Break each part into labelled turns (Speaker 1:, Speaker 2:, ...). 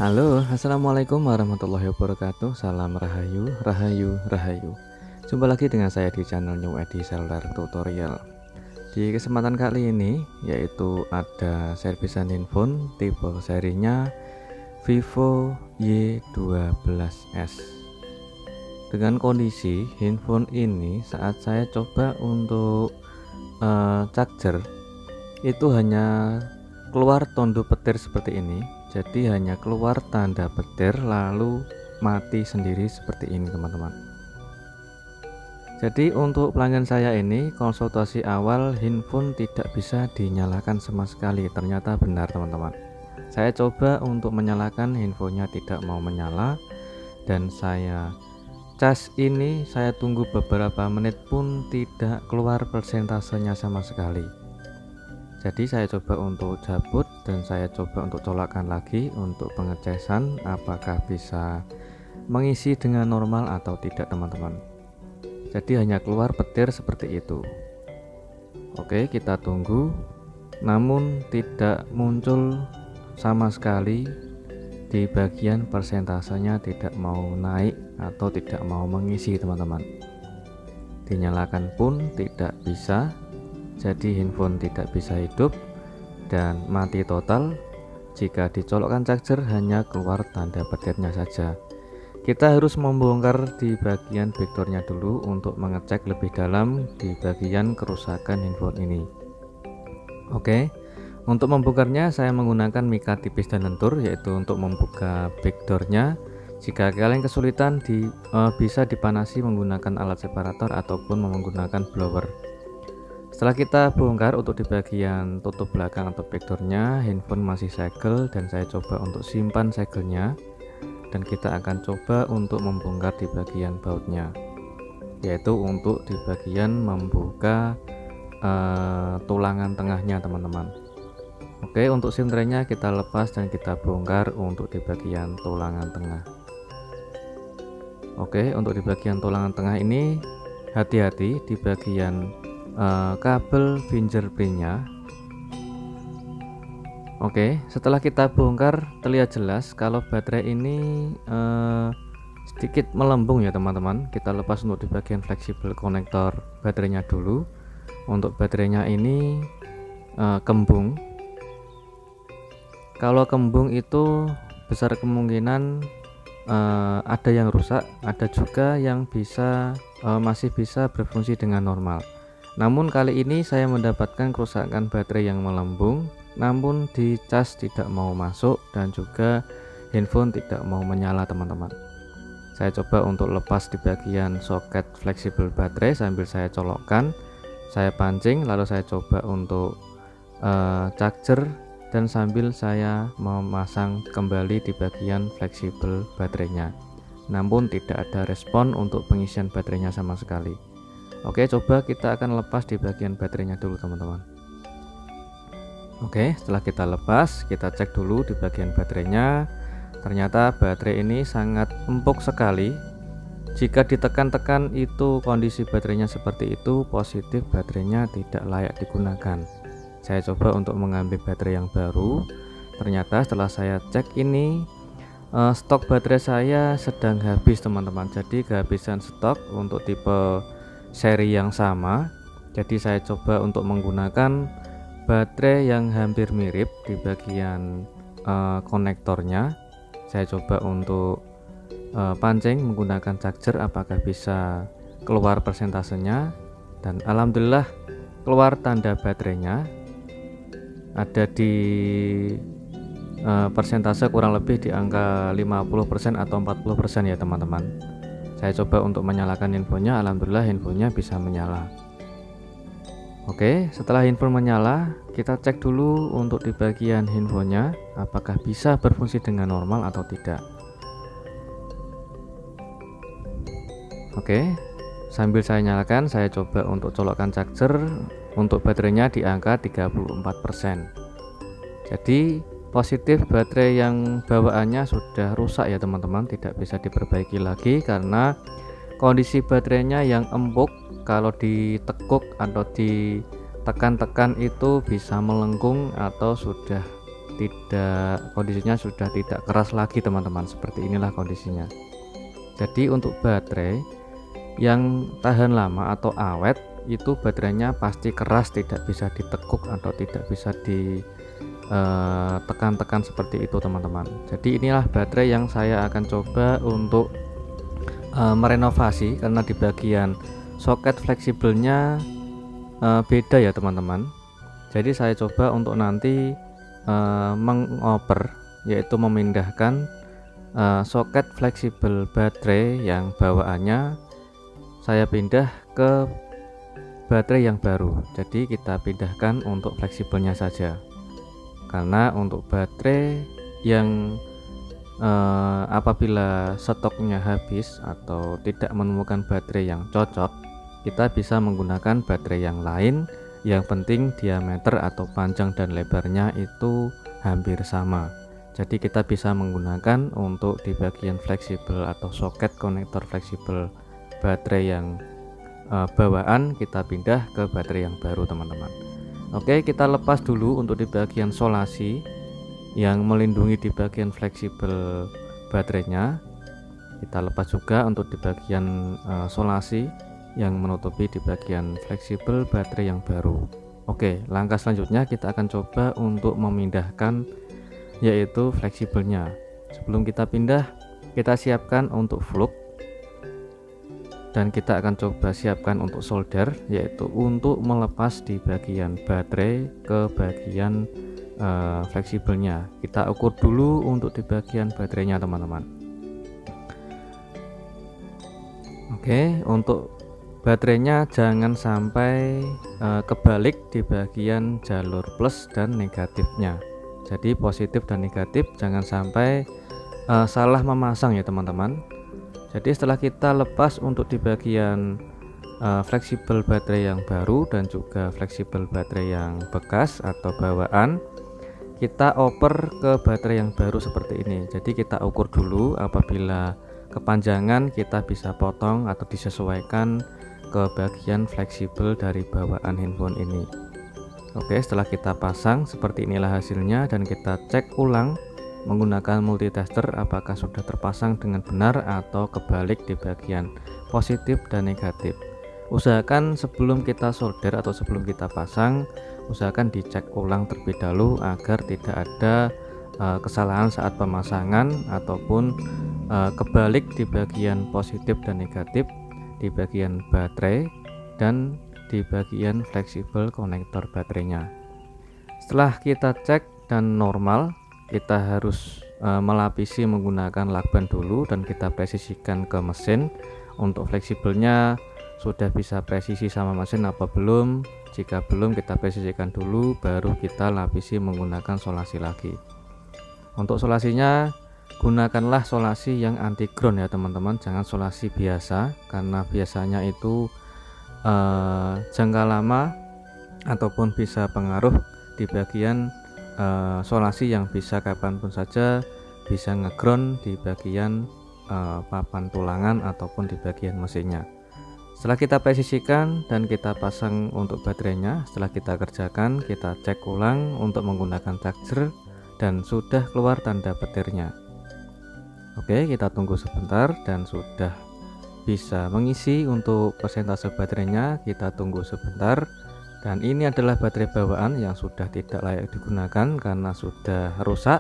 Speaker 1: Halo, assalamualaikum warahmatullahi wabarakatuh. Salam rahayu, rahayu, rahayu. Jumpa lagi dengan saya di channel New Edi Seller Tutorial. Di kesempatan kali ini, yaitu ada servisan handphone tipe serinya Vivo Y12s. Dengan kondisi handphone ini saat saya coba untuk charger, itu hanya keluar tondo petir seperti ini. Jadi hanya keluar tanda petir lalu mati sendiri seperti ini teman-teman. Jadi untuk pelanggan saya ini konsultasi awal handphone tidak bisa dinyalakan sama sekali. Ternyata benar teman-teman. Saya coba untuk menyalakan, handphonenya tidak mau menyala, dan saya cas ini, saya tunggu beberapa menit pun tidak keluar persentasenya sama sekali. Jadi saya coba untuk cabut dan saya coba untuk colokkan lagi untuk pengecesan apakah bisa mengisi dengan normal atau tidak teman-teman. Jadi hanya keluar petir seperti itu. Oke, kita tunggu, namun tidak muncul sama sekali di bagian persentasenya, tidak mau naik atau tidak mau mengisi teman-teman. Dinyalakan pun tidak bisa. Jadi handphone tidak bisa hidup dan mati total. Jika dicolokkan charger hanya keluar tanda petirnya saja. Kita harus membongkar di bagian backdoornya dulu untuk mengecek lebih dalam di bagian kerusakan handphone ini. Oke, untuk membongkarnya saya menggunakan mika tipis dan lentur, yaitu untuk membuka backdoornya. Jika kalian kesulitan bisa dipanasi menggunakan alat separator ataupun menggunakan blower. Setelah kita bongkar untuk di bagian tutup belakang atau backdoornya, handphone masih segel dan saya coba untuk simpan segelnya, dan kita akan coba untuk membongkar di bagian bautnya, yaitu untuk di bagian membuka tulangan tengahnya teman-teman. Oke, untuk SIM tray-nya kita lepas dan kita bongkar untuk di bagian tulangan tengah. Oke, untuk di bagian tulangan tengah ini hati-hati di bagian kabel fingerprintnya. Oke, setelah kita bongkar terlihat jelas kalau baterai ini sedikit melembung ya teman-teman. Kita lepas untuk di bagian fleksibel konektor baterainya dulu. Untuk baterainya ini kembung. Kalau kembung itu besar kemungkinan ada yang rusak, ada juga yang masih bisa berfungsi dengan normal. Namun kali ini saya mendapatkan kerusakan baterai yang melembung, namun di cas tidak mau masuk dan juga handphone tidak mau menyala teman-teman. Saya coba untuk lepas di bagian soket fleksibel baterai sambil saya colokkan, saya pancing, lalu saya coba untuk charger dan sambil saya memasang kembali di bagian fleksibel baterainya. Namun tidak ada respon untuk pengisian baterainya sama sekali. Oke, coba kita akan lepas di bagian baterainya dulu teman-teman. Oke, setelah kita lepas, kita cek dulu di bagian baterainya. Ternyata baterai ini sangat empuk sekali. Jika ditekan-tekan itu kondisi baterainya seperti itu, positif baterainya tidak layak digunakan. Saya coba untuk mengambil baterai yang baru. Ternyata setelah saya cek ini stok baterai saya sedang habis teman-teman. Jadi kehabisan stok untuk tipe seri yang sama. Jadi saya coba untuk menggunakan baterai yang hampir mirip di bagian konektornya. Saya coba untuk pancing menggunakan charger apakah bisa keluar persentasenya, dan alhamdulillah keluar tanda baterainya ada di persentase kurang lebih di angka 50% atau 40% ya teman-teman. Saya coba untuk menyalakan handphonenya, alhamdulillah handphonenya bisa menyala. Oke, setelah handphone menyala, kita cek dulu untuk di bagian handphonenya apakah bisa berfungsi dengan normal atau tidak. Oke, sambil saya nyalakan, saya coba untuk colokkan charger. Untuk baterainya di angka 34%. Jadi positif baterai yang bawaannya sudah rusak ya teman-teman, tidak bisa diperbaiki lagi karena kondisi baterainya yang empuk. Kalau ditekuk atau ditekan-tekan itu bisa melengkung atau sudah kondisinya sudah tidak keras lagi teman-teman. Seperti inilah kondisinya. Jadi untuk baterai yang tahan lama atau awet itu baterainya pasti keras, tidak bisa ditekuk atau tidak bisa ditekan-tekan seperti itu teman-teman. Jadi inilah baterai yang saya akan coba untuk merenovasi, karena di bagian soket fleksibelnya beda ya teman-teman. Jadi saya coba untuk nanti mengoper, yaitu memindahkan soket fleksibel baterai yang bawaannya saya pindah ke baterai yang baru. Jadi kita pindahkan untuk fleksibelnya saja, karena untuk baterai yang apabila stoknya habis atau tidak menemukan baterai yang cocok, kita bisa menggunakan baterai yang lain. Yang penting diameter atau panjang dan lebarnya itu hampir sama. Jadi kita bisa menggunakan untuk di bagian fleksibel atau soket konektor fleksibel baterai yang bawaan, kita pindah ke baterai yang baru teman-teman. Oke, kita lepas dulu untuk di bagian solasi yang melindungi di bagian fleksibel baterainya. Kita lepas juga untuk di bagian solasi yang menutupi di bagian fleksibel baterai yang baru. Oke, langkah selanjutnya kita akan coba untuk memindahkan yaitu fleksibelnya. Sebelum kita pindah, kita siapkan untuk fluk, dan kita akan coba siapkan untuk solder, yaitu untuk melepas di bagian baterai ke bagian fleksibelnya. Kita ukur dulu untuk di bagian baterainya teman-teman. Oke, untuk baterainya jangan sampai kebalik di bagian jalur plus dan negatifnya. Jadi positif dan negatif jangan sampai salah memasang ya teman-teman. Jadi setelah kita lepas untuk di bagian fleksibel baterai yang baru dan juga fleksibel baterai yang bekas atau bawaan, kita oper ke baterai yang baru seperti ini. Jadi kita ukur dulu, apabila kepanjangan kita bisa potong atau disesuaikan ke bagian fleksibel dari bawaan handphone ini. Oke, setelah kita pasang seperti inilah hasilnya, dan kita cek ulang menggunakan multitester apakah sudah terpasang dengan benar atau kebalik di bagian positif dan negatif. Usahakan sebelum kita solder atau sebelum kita pasang, usahakan dicek ulang terlebih dahulu agar tidak ada kesalahan saat pemasangan ataupun kebalik di bagian positif dan negatif di bagian baterai dan di bagian fleksibel konektor baterainya. Setelah kita cek dan normal, kita harus melapisi menggunakan lakban dulu dan kita presisikan ke mesin. Untuk fleksibelnya sudah bisa presisi sama mesin apa belum? Jika belum, kita presisikan dulu, baru kita lapisi menggunakan solasi lagi. Untuk solasinya gunakanlah solasi yang anti ground ya teman-teman, jangan solasi biasa, karena biasanya itu jangka lama ataupun bisa pengaruh di bagian solasi yang bisa kapanpun saja bisa ngeground di bagian papan tulangan ataupun di bagian mesinnya. Setelah kita presisikan dan kita pasang untuk baterainya, setelah kita kerjakan, kita cek ulang untuk menggunakan charger dan sudah keluar tanda petirnya. Oke, kita tunggu sebentar dan sudah bisa mengisi untuk persentase baterainya. Kita tunggu sebentar, dan ini adalah baterai bawaan yang sudah tidak layak digunakan karena sudah rusak.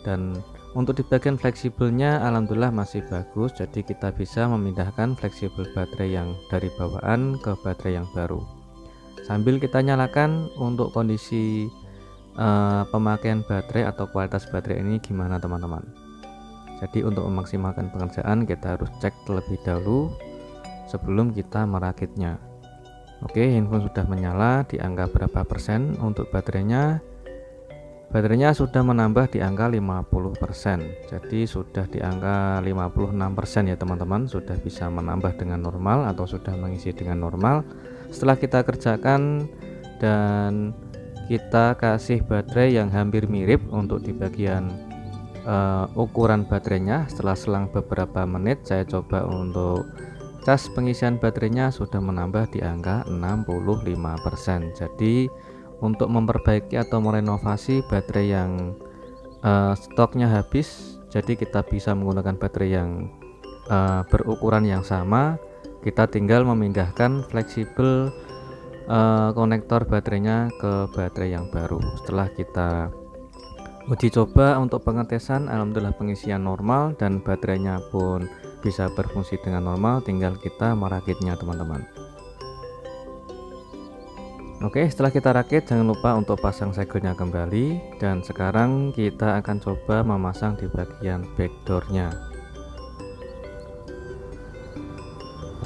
Speaker 1: Dan untuk di bagian fleksibelnya alhamdulillah masih bagus, jadi kita bisa memindahkan fleksibel baterai yang dari bawaan ke baterai yang baru. Sambil kita nyalakan untuk kondisi pemakaian baterai atau kualitas baterai ini gimana teman-teman. Jadi untuk memaksimalkan pengerjaan kita harus cek terlebih dahulu sebelum kita merakitnya. Oke, handphone sudah menyala di angka berapa persen untuk baterainya. Baterainya sudah menambah di angka 50%. Jadi sudah di angka 56% ya teman-teman, sudah bisa menambah dengan normal atau sudah mengisi dengan normal. Setelah kita kerjakan dan kita kasih baterai yang hampir mirip untuk di bagian ukuran baterainya, setelah selang beberapa menit saya coba untuk cas pengisian baterainya sudah menambah di angka 65%. Jadi untuk memperbaiki atau merenovasi baterai yang stoknya habis. Jadi kita bisa menggunakan baterai yang berukuran yang sama. Kita tinggal memindahkan fleksibel konektor baterainya ke baterai yang baru. Setelah kita uji coba untuk pengetesan, alhamdulillah pengisian normal dan baterainya pun bisa berfungsi dengan normal. Tinggal kita merakitnya teman-teman. Oke, setelah kita rakit jangan lupa untuk pasang segelnya kembali, dan sekarang kita akan coba memasang di bagian backdoornya.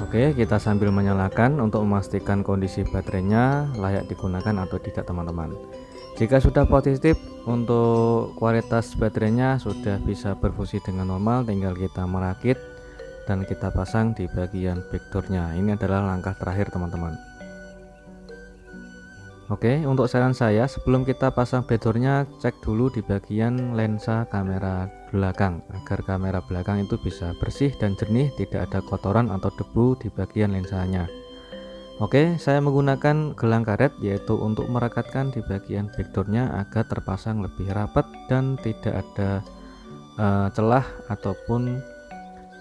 Speaker 1: Oke, kita sambil menyalakan untuk memastikan kondisi baterainya layak digunakan atau tidak teman-teman. Jika sudah positif untuk kualitas baterainya sudah bisa berfungsi dengan normal, tinggal kita merakit dan kita pasang di bagian backdoornya. Ini adalah langkah terakhir teman-teman. Oke, untuk saran saya sebelum kita pasang backdoornya, cek dulu di bagian lensa kamera belakang agar kamera belakang itu bisa bersih dan jernih, tidak ada kotoran atau debu di bagian lensanya. Oke, saya menggunakan gelang karet yaitu untuk merekatkan di bagian backdoornya agar terpasang lebih rapat dan tidak ada celah ataupun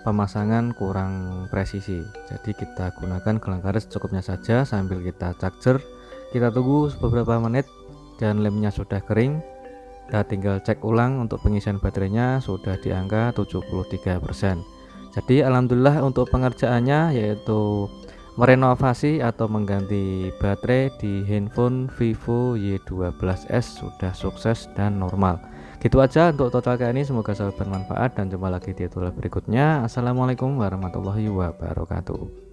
Speaker 1: pemasangan kurang presisi. Jadi kita gunakan gelang karet secukupnya saja sambil kita charger. Kita tunggu beberapa menit dan lemnya sudah kering. Kita tinggal cek ulang untuk pengisian baterainya sudah di angka 73%. Jadi alhamdulillah untuk pengerjaannya yaitu merenovasi atau mengganti baterai di handphone Vivo Y12s sudah sukses dan normal. Gitu aja untuk tutorial kali ini, semoga sangat bermanfaat dan jumpa lagi di tutorial berikutnya. Assalamualaikum warahmatullahi wabarakatuh.